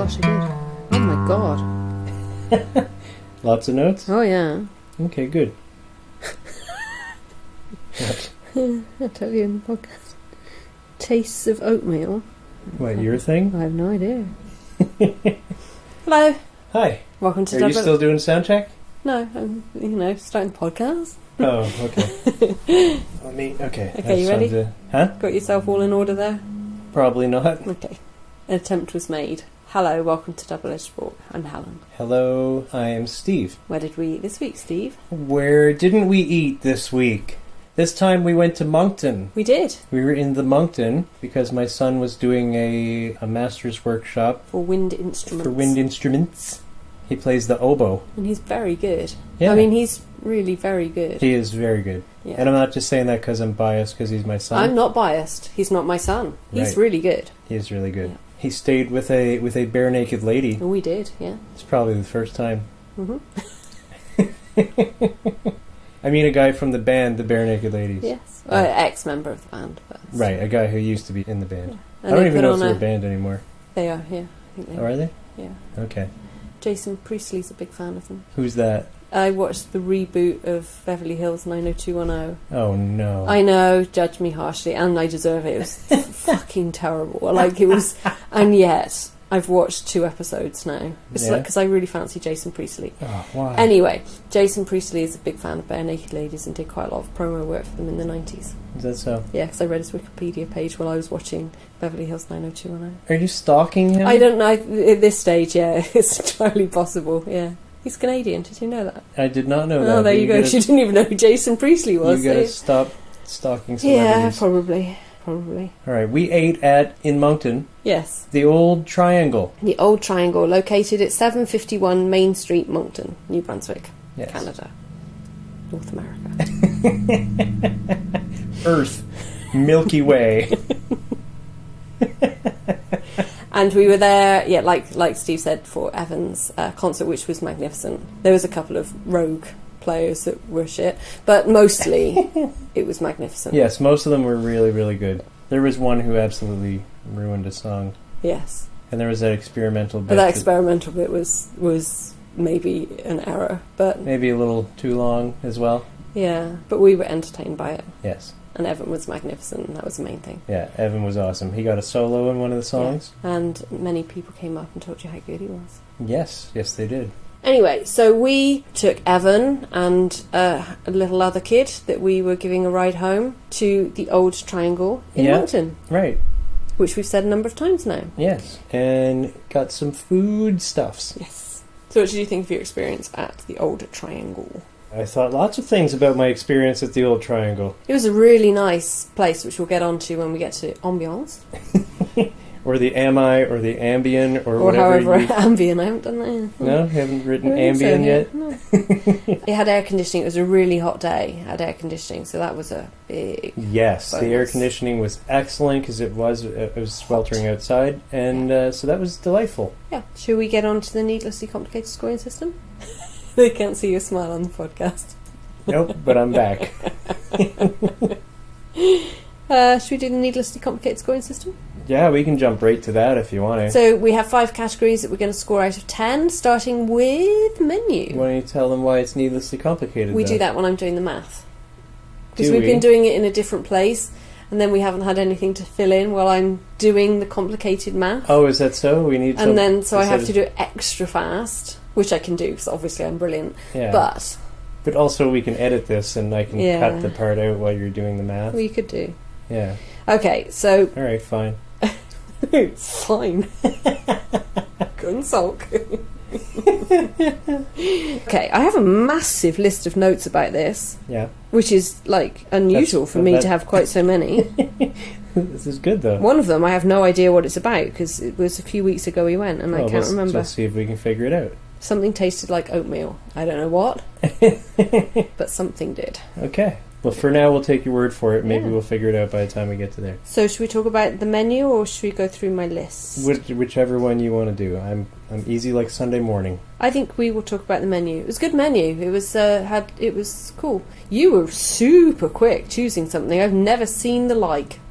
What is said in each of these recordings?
gosh, I did. Oh my god. Lots of notes? Oh yeah. Okay, good. I tell you in the podcast. Tastes of oatmeal. What, your thing? I have no idea. Hello. Hi. Welcome to Are you still doing sound check? No, I'm starting the podcast. Oh, okay. Okay. Okay, you ready? Huh? Got yourself all in order there? Probably not. Okay. An attempt was made. Hello, welcome to Double-Edged Spork. I'm Helen. Hello, I am Steve. Where did we eat this week, Steve? Where didn't we eat this week? This time we went to Moncton. We did. We were in the Moncton because my son was doing a master's workshop. For wind instruments. He plays the oboe. And he's very good. Yeah. I mean, he's really very good. He is very good. Yeah. And I'm not just saying that because I'm biased because he's my son. I'm not biased. He's not my son. He's Right. really good. He is really good. Yeah. He stayed with a bare naked lady. And we did, yeah. It's probably the first time. Mm-hmm. I mean a guy from the band, the Bare Naked Ladies. Yes. Yeah. Ex-member of the band. But Right, a guy who used to be in the band. Yeah. I don't even know if they're a band anymore. They are, yeah. I think they Oh, are they? Yeah. Okay. Jason Priestley's a big fan of them. Who's that? I watched the reboot of Beverly Hills 90210. Oh, no. I know, judge me harshly, and I deserve it. It was fucking terrible. Like, it was... And yet, I've watched 2 episodes now. It's Yeah. like because I really fancy Jason Priestley. Oh, why? Anyway, Jason Priestley is a big fan of Bare Naked Ladies and did quite a lot of promo work for them in the 90s. Is that so? Yeah, because I read his Wikipedia page while I was watching Beverly Hills 90210. Are you stalking him? I don't know. At this stage, yeah, it's entirely possible, yeah. He's Canadian, did you know that? I did not know that. Oh, there you go. She didn't even know who Jason Priestley was. You gotta stop stalking Yeah, celebrities. probably. Alright, we ate in Moncton, Yes. the Old Triangle. The Old Triangle, located at 751 Main Street, Moncton, New Brunswick, Yes. Canada, North America. Earth. Milky Way. And we were there, yeah, like Steve said, for Evan's concert, which was magnificent. There was a couple of rogue players that were shit, but mostly it was magnificent. Yes, most of them were really, really good. There was one who absolutely ruined a song. Yes. And there was that experimental bit. But that experimental bit was maybe an error, but... Maybe a little too long as well. Yeah, but we were entertained by it. Yes. And Evan was magnificent, and that was the main thing. Yeah, Evan was awesome. He got a solo in one of the songs. Yeah. And many people came up and told you how good he was. Yes, they did. Anyway, so we took Evan and a little other kid that we were giving a ride home to the Old Triangle in Moncton. Right. Which we've said a number of times now. Yes. And got some food stuffs. Yes. So what did you think of your experience at the Old Triangle? I thought lots of things about my experience at the Old Triangle. It was a really nice place, which we'll get onto when we get to ambiance. Or the Ami, or the Ambien, or whatever. Or however, Ambien, I haven't done that. No, haven't written Ambien yet? No. It had air conditioning. It was a really hot day. It had air conditioning, so that was a big Yes, bonus. the air conditioning was excellent because it was sweltering outside, and so that was delightful. Yeah. Shall we get on to the needlessly complicated scoring system? They can't see your smile on the podcast. Nope, but I'm back. Should we do the needlessly complicated scoring system? Yeah, we can jump right to that if you want to. So we have 5 categories that we're going to score out of 10, starting with menu. Why don't you tell them why it's needlessly complicated? We then? do that when I'm doing the math. Because Do we've we? been doing it in a different place, and then we haven't had anything to fill in while I'm doing the complicated math. Oh, is that so? We need. And then, so I have to do it extra fast, which I can do, because obviously I'm brilliant. Yeah. But also we can edit this, and I can Yeah. cut the part out while you're doing the math. we could do. Yeah. Okay, so All right, fine. it's fine. Go and sulk. Okay, I have a massive list of notes about this, Yeah. which is like unusual for me to have quite so many. This is good though. One of them I have no idea what it's about because it was a few weeks ago we went and I can't remember. Let's see if we can figure it out. Something tasted like oatmeal. I don't know what, but something did. Okay. Well, for now, we'll take your word for it. Maybe Yeah. we'll figure it out by the time we get to there. So should we talk about the menu or should we go through my list? Whichever one you want to do. I'm easy like Sunday morning. I think we will talk about the menu. It was a good menu. It was cool. You were super quick choosing something. I've never seen the like.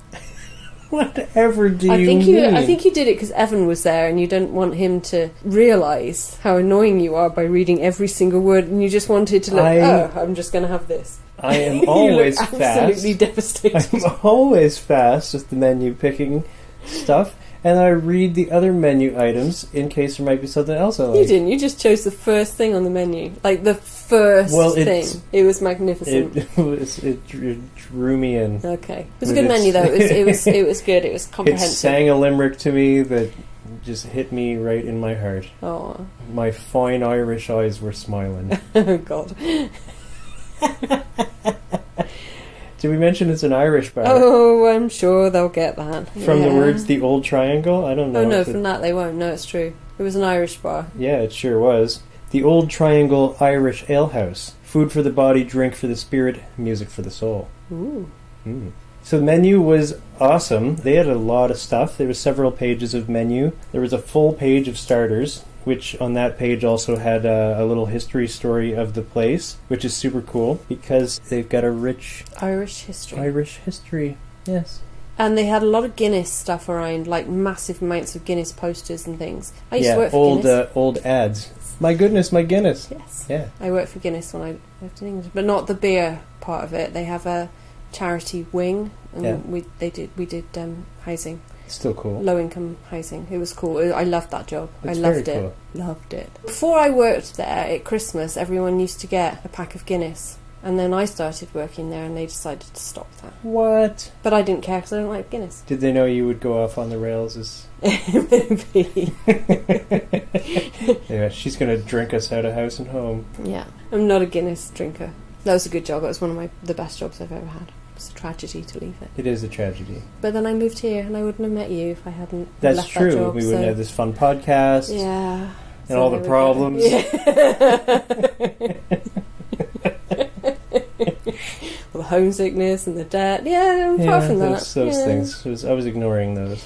Whatever do I you think mean? I think you did it because Evan was there, and you didn't want him to realise how annoying you are by reading every single word, and you just wanted to look. I'm just going to have this. I am always you look fast. absolutely devastated. I'm always fast with the menu picking stuff, and I read the other menu items in case there might be something else I like. You didn't. You just chose the first thing on the menu, like the first thing. It was magnificent. It drew me in. Okay, it was a good menu though. It was good. It was comprehensive. It sang a limerick to me that just hit me right in my heart. Oh, my fine Irish eyes were smiling. Oh God. Did we mention it's an Irish bar? Oh, I'm sure they'll get that. From the words the old triangle? I don't know. Oh no, from that they won't. No, it's true. It was an Irish bar. Yeah, it sure was. The Old Triangle Irish Alehouse. Food for the body, drink for the spirit, music for the soul. Ooh. So the menu was awesome. They had a lot of stuff. There were several pages of menu. There was a full page of starters, which on that page also had a little history story of the place, which is super cool because they've got a rich Irish history. Irish history, yes. And they had a lot of Guinness stuff around, like massive amounts of Guinness posters and things. I used to work for Guinness. Old ads. My goodness, my Guinness. Yes. Yeah. I worked for Guinness when I lived in England, but not the beer part of it. They have a charity wing, and we did housing. Still cool. Low income housing. It was cool. I loved that job. It's I loved very it. cool. Loved it. Before I worked there at Christmas, everyone used to get a pack of Guinness. And then I started working there and they decided to stop that. What? But I didn't care because I don't like Guinness. Did they know you would go off on the rails as... Maybe. Yeah, she's going to drink us out of house and home. Yeah. I'm not a Guinness drinker. That was a good job. It was one of the best jobs I've ever had. It's a tragedy to leave it. It is a tragedy. But then I moved here and I wouldn't have met you if I hadn't That's left true. that job. We wouldn't have this fun podcast. Yeah. And all the problems. Well, the homesickness and the debt. Yeah, apart from that. Those things. I was ignoring those.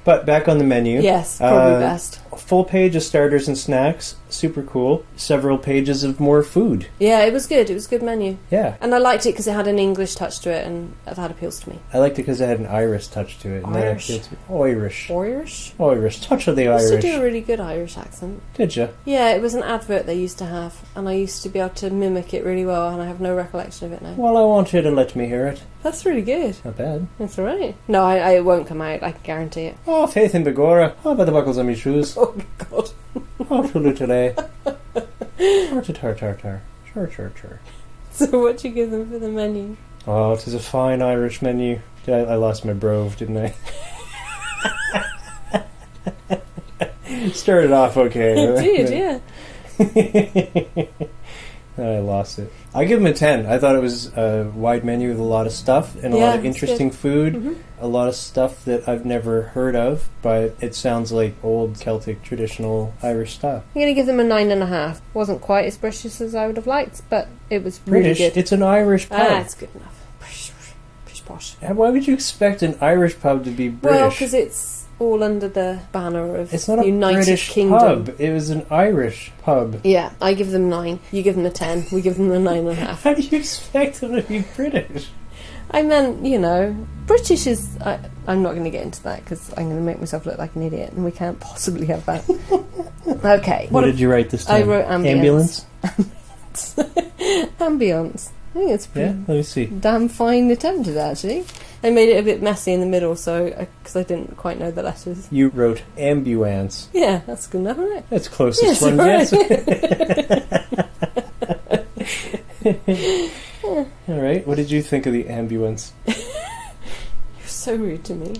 But back on the menu. Yes, probably best. A full page of starters and snacks. Super cool. Several pages of more food. Yeah, it was good. It was a good menu. Yeah. And I liked it because it had an English touch to it, and that appeals to me. I liked it because it had an Irish touch to it. And Irish? That appealed to me. Irish. Irish? Irish. Touch of the I used Irish. to do a really good Irish accent. Did you? Yeah, it was an advert they used to have, and I used to be able to mimic it really well, and I have no recollection of it now. Well, I want you to let me hear it. That's really good. Not bad. That's all right. No, it won't come out. I can guarantee it. Oh, faith in Begora. Oh, by the buckles on my shoes. Oh, God. Oh, tulu today. Tar. Sure. So what'd you give them for the menu? Oh, it is a fine Irish menu. I lost my brove, didn't I? Started off okay. You did, yeah. I lost it. I give them a 10. I thought it was a wide menu with a lot of stuff and a lot of interesting food. Mm-hmm. A lot of stuff that I've never heard of, but it sounds like old Celtic traditional Irish stuff. I'm going to give them a 9.5. Wasn't quite as British as I would have liked, but it was really British? good. It's an Irish pub. That's good enough. Pish posh. And why would you expect an Irish pub to be British? Well, because it's all under the banner of it's not a United British Kingdom. pub. It was an Irish pub. Yeah, I give them 9. You give them a 10. We give them a 9.5. How do you expect them to be British? I meant, British is... I'm not going to get into that because I'm going to make myself look like an idiot and we can't possibly have that. Okay. What did you write this time? I wrote ambulance. Ambience. I think it's pretty let me see. damn fine attempted, actually. I made it a bit messy in the middle because I didn't quite know the letters. You wrote ambulance. Yeah, that's good enough, isn't it? That's closest Yes, one, right. yes. All right. What did you think of the ambulance? You're so rude to me.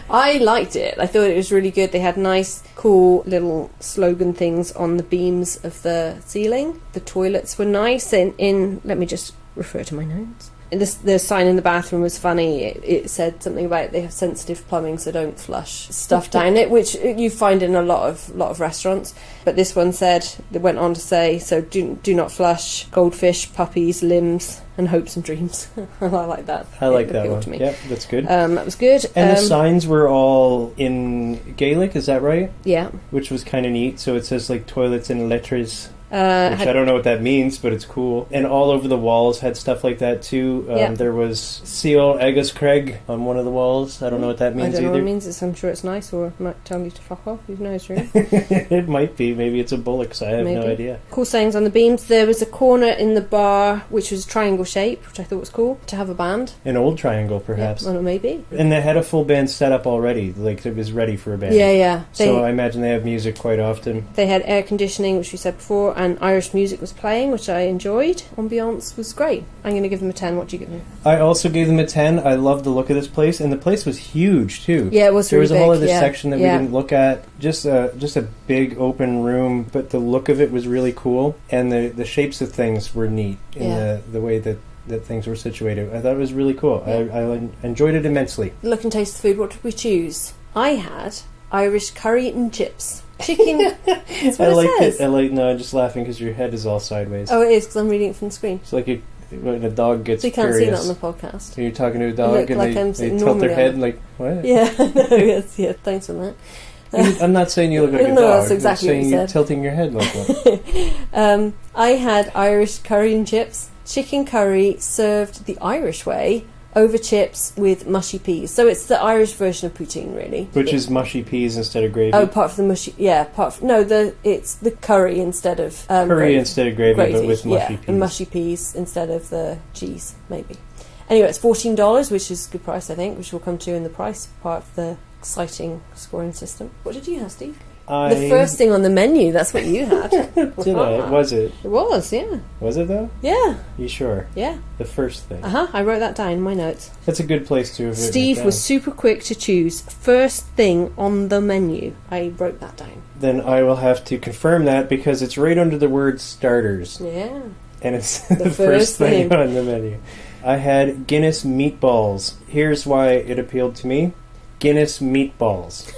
I liked it. I thought it was really good. They had nice, cool little slogan things on the beams of the ceiling. The toilets were nice. And let me just refer to my notes. And the sign in the bathroom was funny. It said something about they have sensitive plumbing, so don't flush stuff down it, which you find in a lot of restaurants. But this one they went on to say, so do not flush goldfish, puppies, limbs, and hopes and dreams. I like that. I like that one. To me. Yep, that's good. That was good. And the signs were all in Gaelic, is that right? Yeah. Which was kind of neat. So it says like toilets in letters Which I don't know what that means, but it's cool. And all over the walls had stuff like that too. There was Seal Agus Craig on one of the walls. I don't know what that means either. I don't know what it means. I'm sure it's nice, or it might tell you to fuck off. Who knows, really? It might be. Maybe it's a bullocks. I have no idea. Cool sayings on the beams. There was a corner in the bar which was triangle shape, which I thought was cool, to have a band. An old triangle, perhaps. Yeah, well, maybe. And they had a full band set up already. Like, it was ready for a band. Yeah. So I imagine they have music quite often. They had air conditioning, which we said before, and Irish music was playing, which I enjoyed. Ambiance was great. I'm going to give them a 10. What do you give them? I also gave them a 10. I loved the look of this place, and the place was huge too. Yeah, it was really big. There was a whole other section that we didn't look at. Just a big open room, but the look of it was really cool, and the shapes of things were neat in the way that things were situated. I thought it was really cool. Yeah. I enjoyed it immensely. Look and taste the food. What did we choose? I had Irish curry and chips. Chicken. That's what it says. No, I'm just laughing because your head is all sideways. Oh, it is, because I'm reading it from the screen. It's like when a dog gets so you can't curious. see that on the podcast. So you're talking to a dog and they tilt their head like, what? Yeah, no, yes, yeah, thanks for that. I'm not saying you look like a dog. No, that's exactly what you said. You're tilting your head like one. I had Irish curry and chips. Chicken curry served the Irish way, over chips with mushy peas. So it's the Irish version of poutine, really. Which is mushy peas instead of gravy. Oh, apart from the mushy... Yeah, it's the curry instead of... curry instead of gravy, but with mushy peas. And mushy peas instead of the cheese, maybe. Anyway, it's $14, which is a good price, I think, which we'll come to in the price part of the exciting scoring system. What did you have, Steve? The first thing on the menu, that's what you had. Did I? Was it? It was, yeah. Was it, though? Yeah. You sure? Yeah. The first thing. I wrote that down in my notes. That's a good place to have written Steve it down. was super quick to choose first thing on the menu. I wrote that down. Then I will have to confirm that because it's right under the word starters. Yeah. And it's the first thing on the menu. I had Guinness meatballs. Here's why it appealed to me. Guinness meatballs.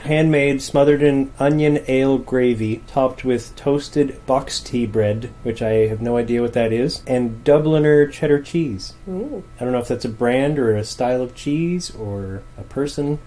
Handmade, smothered in onion ale gravy, topped with toasted box tea bread, which I have no idea what that is, and Dubliner cheddar cheese. Ooh. I don't know if that's a brand or a style of cheese or a person.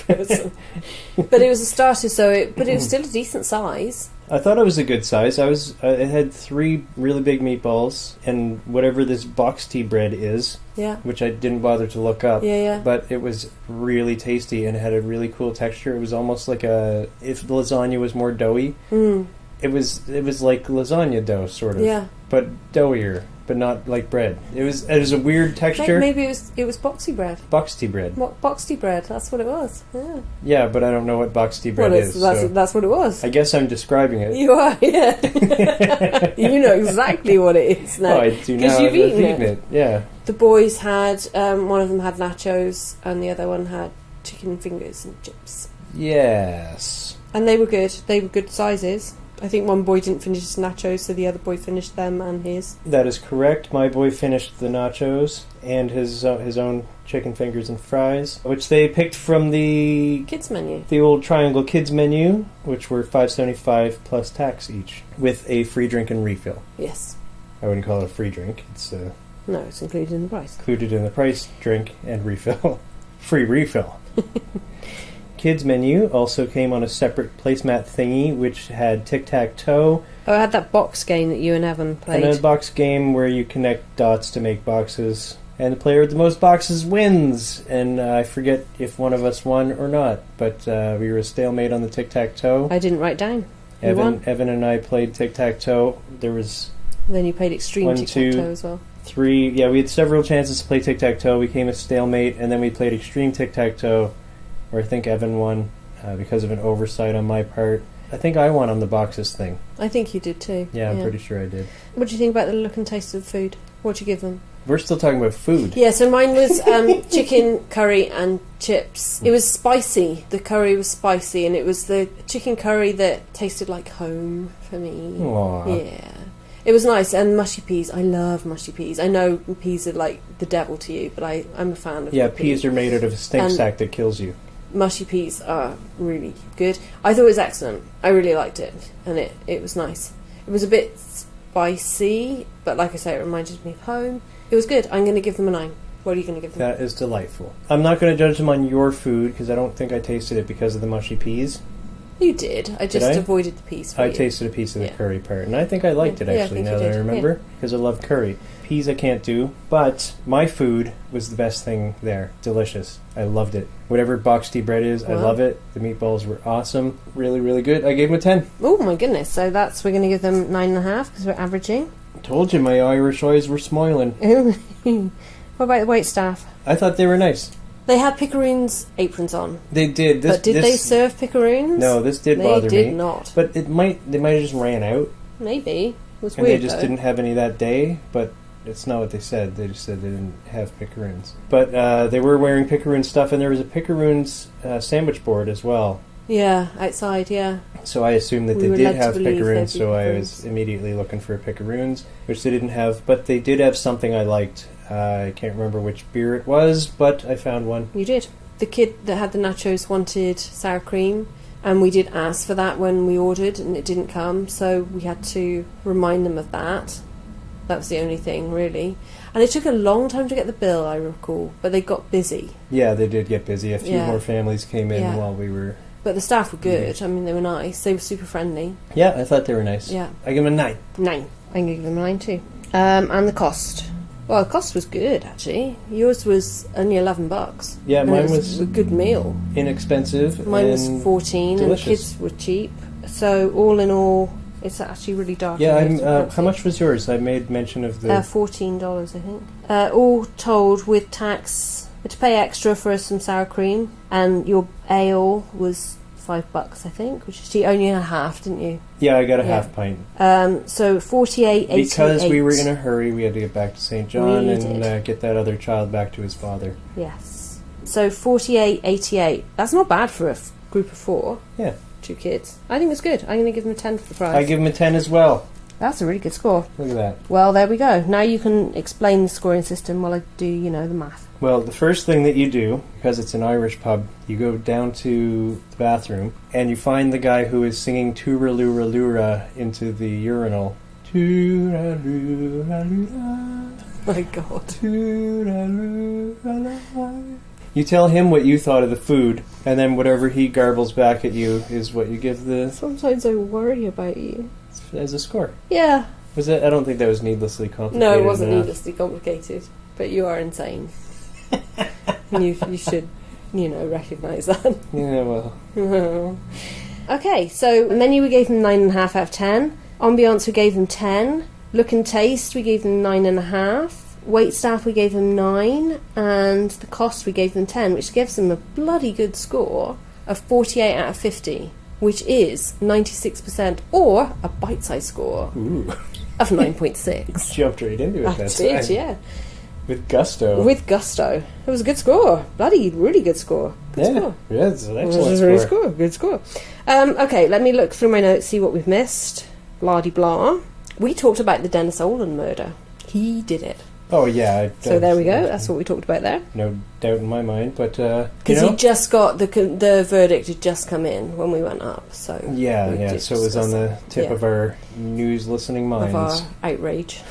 But it was a starter, but it was still a decent size. I thought it was a good size. It had 3 really big meatballs and whatever this box tea bread is, which I didn't bother to look up. But it was really tasty and it had a really cool texture. It was almost like if the lasagna was more doughy. It was like lasagna dough, sort of, but doughier, but not like bread. It was a weird texture. Maybe it was boxy bread. Box tea bread. Box tea bread. That's what it was. Yeah. Yeah, but I don't know what box tea bread is. That's what it was. I guess I'm describing it. You are, yeah. You know exactly what it is now. Oh, I do now. Because you've eaten it. Yeah. The boys had one of them had nachos, and the other one had chicken fingers and chips. Yes. And they were good. They were good sizes. I think one boy didn't finish his nachos, so the other boy finished them and his. That is correct. My boy finished the nachos and his own chicken fingers and fries, which they picked from the kids menu, the old Triangle Kids menu, which were $5.75 plus tax each, with a free drink and refill. Yes. I wouldn't call it a free drink. It's no, it's included in the price. Included in the price, drink and refill, free refill. Kids menu also came on a separate placemat thingy, which had tic-tac-toe. Oh, I had that box game that you and Evan played. And a box game where you connect dots to make boxes. And the player with the most boxes wins. And I forget if one of us won or not, but we were a stalemate on the tic-tac-toe. I didn't write down. Evan and I played tic-tac-toe. There was... And then you played extreme tic-tac-toe as well. 3... Yeah, we had several chances to play tic-tac-toe. We came a stalemate, and then we played extreme tic-tac-toe, where I think Evan won because of an oversight on my part. I think I won on the boxes thing. I think you did too. Yeah, I'm pretty sure I did. What do you think about the look and taste of the food? What do you give them? We're still talking about food. Yeah, so mine was chicken curry and chips. It was spicy. The curry was spicy, and it was the chicken curry that tasted like home for me. Aww. Yeah. It was nice, and mushy peas. I love mushy peas. I know peas are like the devil to you, but I'm a fan of peas. Peas are made out of a stink sack that kills you. Mushy peas are really good. I thought it was excellent. I really liked it, and it was nice. It was a bit spicy, but like I say, it reminded me of home. It was good. I'm going to give them a 9. What are you going to give them? That is delightful. I'm not going to judge them on your food, because I don't think I tasted it because of the mushy peas. You did. I just avoided the peas for I you. tasted a piece of the curry part, and I think I liked it, actually, now that I remember, because I love curry. Peas I can't do, but my food was the best thing there. Delicious. I loved it. Whatever box tea bread is, I love it. The meatballs were awesome. Really, really good. I gave them a 10. Oh, my goodness. So we're going to give them 9.5 because we're averaging. Told you my Irish eyes were smiling. What about the waitstaff? I thought they were nice. They had pickeroons aprons on. They did. But did they serve pickeroons? No, this did bother me. They did not. But they might have just ran out. Maybe. It was and weird, they just didn't have any that day, but it's not what they said. They just said they didn't have pickeroons. But they were wearing pickeroon stuff, and there was a pickeroons sandwich board as well. Yeah, outside, yeah. So I assumed that they did have pickeroons, so I was immediately looking for pickeroons, which they didn't have. But they did have something I liked. I can't remember which beer it was, but I found one. You did. The kid that had the nachos wanted sour cream, and we did ask for that when we ordered, and it didn't come, so we had to remind them of that. That was the only thing, really. And it took a long time to get the bill, I recall, but they got busy. Yeah, they did get busy. A few more families came in while we were... But the staff were good. I mean, they were nice. They were super friendly. Yeah, I thought they were nice. Yeah. I give them a 9. 9. I'm going to give them a 9 too. And the cost. Well, the cost was good, actually. Yours was only $11. Yeah, mine was a good meal. Inexpensive. Mine was 14, delicious. And the kids were cheap. So all in all, it's actually really dark. Yeah, how much was yours? I made mention of the... $14, I think. All told, with tax, we had to pay extra for some sour cream, and your ale was $5, I think, which is cheap. Only a half, didn't you? Yeah, I got a half pint. So $48.88. Because we were in a hurry, we had to get back to St. John and get that other child back to his father. Yes. So $48.88. That's not bad for a group of 4. Yeah. 2 kids. I think it's good. I'm going to give them a 10 for the price. I give them a 10 as well. That's a really good score. Look at that. Well, there we go. Now you can explain the scoring system while I do, the math. Well, the first thing that you do, because it's an Irish pub, you go down to the bathroom and you find the guy who is singing Tooralooraloora into the urinal. Tooralooraloora. My God. Tooralooraloora. You tell him what you thought of the food, and then whatever he garbles back at you is what you give the... Sometimes I worry about you. As a score. Yeah. Was it? I don't think that was needlessly complicated. No, it wasn't enough. needlessly complicated. But you are insane. you should, recognise that. Yeah, well. Okay, so menu we gave them 9.5 out of 10. Ambiance we gave them 10. Look and taste we gave them 9.5. Wait staff we gave them 9. And the cost we gave them 10, which gives them a bloody good score of 48 out of 50. Which is 96%, or a bite-sized score of 9.6. Jumped right into it that time. I did, yeah. With gusto. With gusto. It was a good score. Bloody, really good score. Good score. Yeah, it's an excellent score. Really score. Good score. Okay, let me look through my notes, see what we've missed. Blah-de-blah. We talked about the Dennis Oland murder. He did it. Oh, yeah. So there we go. That's what we talked about there. No doubt in my mind, but, because he just got the verdict had just come in when we went up, so... Yeah, so it was on the tip of our news listening minds. Of our outrage.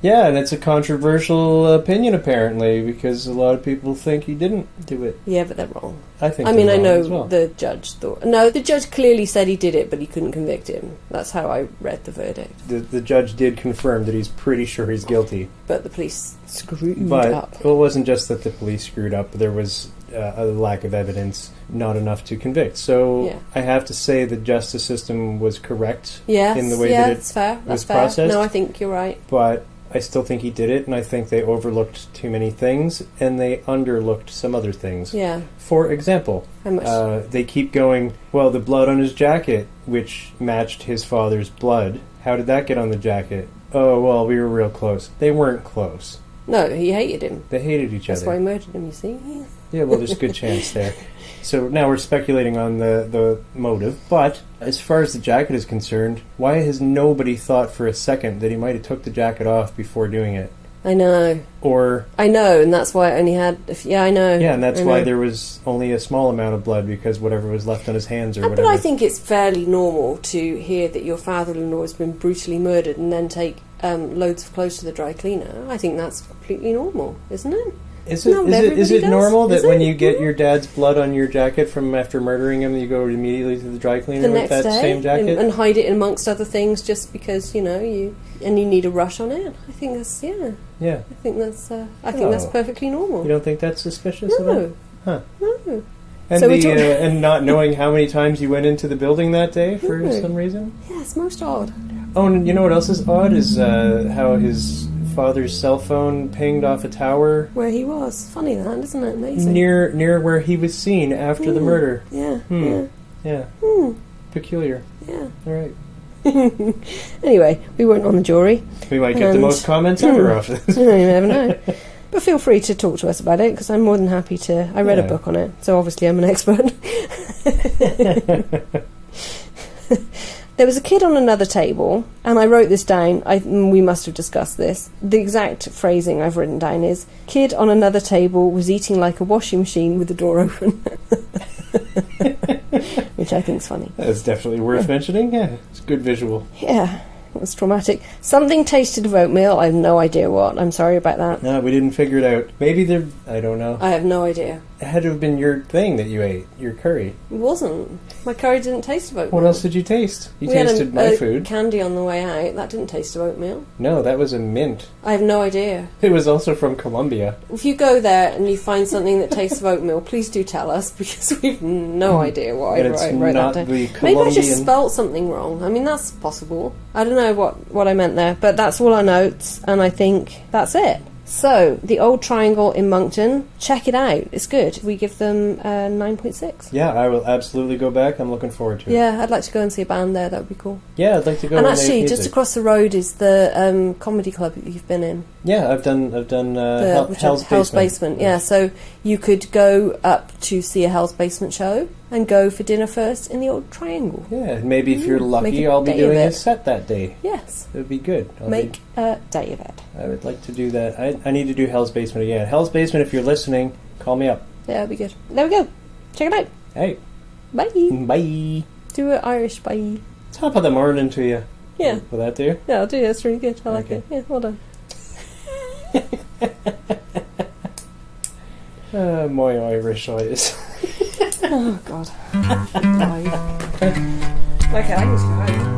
Yeah, and it's a controversial opinion, apparently, because a lot of people think he didn't do it. Yeah, but they're wrong. I think I know as well. the judge thought... No, the judge clearly said he did it, but he couldn't convict him. That's how I read the verdict. The judge did confirm that he's pretty sure he's guilty. But the police screwed up. But it wasn't just that the police screwed up. There was a lack of evidence, not enough to convict. So I have to say the justice system was correct in the way that it was processed. No, I think you're right. But I still think he did it, and I think they overlooked too many things, and they underlooked some other things. Yeah. For example, they keep going, well, the blood on his jacket, which matched his father's blood. How did that get on the jacket? Oh, well, we were real close. They weren't close. No, he hated him. They hated each other. That's why he murdered him, you see? Yeah, well, there's a good chance there. So now we're speculating on the motive, but as far as the jacket is concerned, why has nobody thought for a second that he might have took the jacket off before doing it? I know. I know, and that's why I only had... I know. Yeah, and that's why there was only a small amount of blood, because whatever was left on his hands or whatever. But I think it's fairly normal to hear that your father-in-law has been brutally murdered and then take loads of clothes to the dry cleaner. I think that's completely normal, isn't it? Is Not it everybody does. normal that Is when it? you get your dad's blood on your jacket from after murdering him, you go immediately to the dry cleaner The with next that day, same jacket? and hide it amongst other things, just because you need a rush on it. I think that's Yeah. I think that's perfectly normal. You don't think that's suspicious at all? No, Huh. no. And So we talked- and not knowing how many times you went into the building that day for No. some reason? Yeah, it's most odd. Oh, and you know what else is odd is how his father's cell phone pinged off a tower Where he was. Funny that, isn't it? Amazing. near where he was seen after the murder. Yeah. Yeah. Peculiar. Yeah. All right. Anyway, we weren't on the jury. We might get the And- most comments ever off this. You never know. But feel free to talk to us about it, because I'm more than happy to. I read a Yeah. book on it, so obviously I'm an expert. There was a kid on another table, and I wrote this down. We must have discussed this. The exact phrasing I've written down is, kid on another table was eating like a washing machine with the door open. Which I think's funny. That's definitely worth mentioning. Yeah, it's a good visual. Yeah, it was traumatic. Something tasted of oatmeal. I have no idea what. I'm sorry about that. No, we didn't figure it out. Maybe there... I don't know. I have no idea. It had to have been your thing that you ate, your curry. It wasn't. My curry didn't taste of oatmeal. What else did you taste? You We had tasted my food. Candy on the way out. That didn't taste of oatmeal. No, that was a mint. I have no idea. It was also from Colombia. If you go there and you find something that tastes of oatmeal, please do tell us, because we've no idea why And it's I wrote not that down. the Maybe I just Colombian... spelt something wrong. I mean, that's possible. I don't know what I meant there, but that's all our notes, and I think that's it. So, the Old Triangle in Moncton, check it out. It's good. We give them 9.6. Yeah, I will absolutely go back. I'm looking forward to it. Yeah, I'd like to go and see a band there. That would be cool. Yeah, I'd like to go. And when they actually, have just music. across the road is the comedy club that you've been in. Yeah, I've done Hell's Basement. Yeah, so you could go up to see a Hell's Basement show and go for dinner first in the Old Triangle. Yeah, and maybe if you're Make lucky, a I'll be day of doing a it. set that day. Yes. It would be good. Make a day of it. I would like to do that. I need to do Hell's Basement again. Hell's Basement, if you're listening, call me up. Yeah, that'd be good. There we go. Check it out. Hey. Bye. Bye. Do it Irish. Bye. Top of the morning to you. Yeah. Will that do? Yeah, I'll do it. That's really good. I like Okay. it. Yeah, well done. My Irish eyes. Oh, God. Bye. Okay, I need to go home.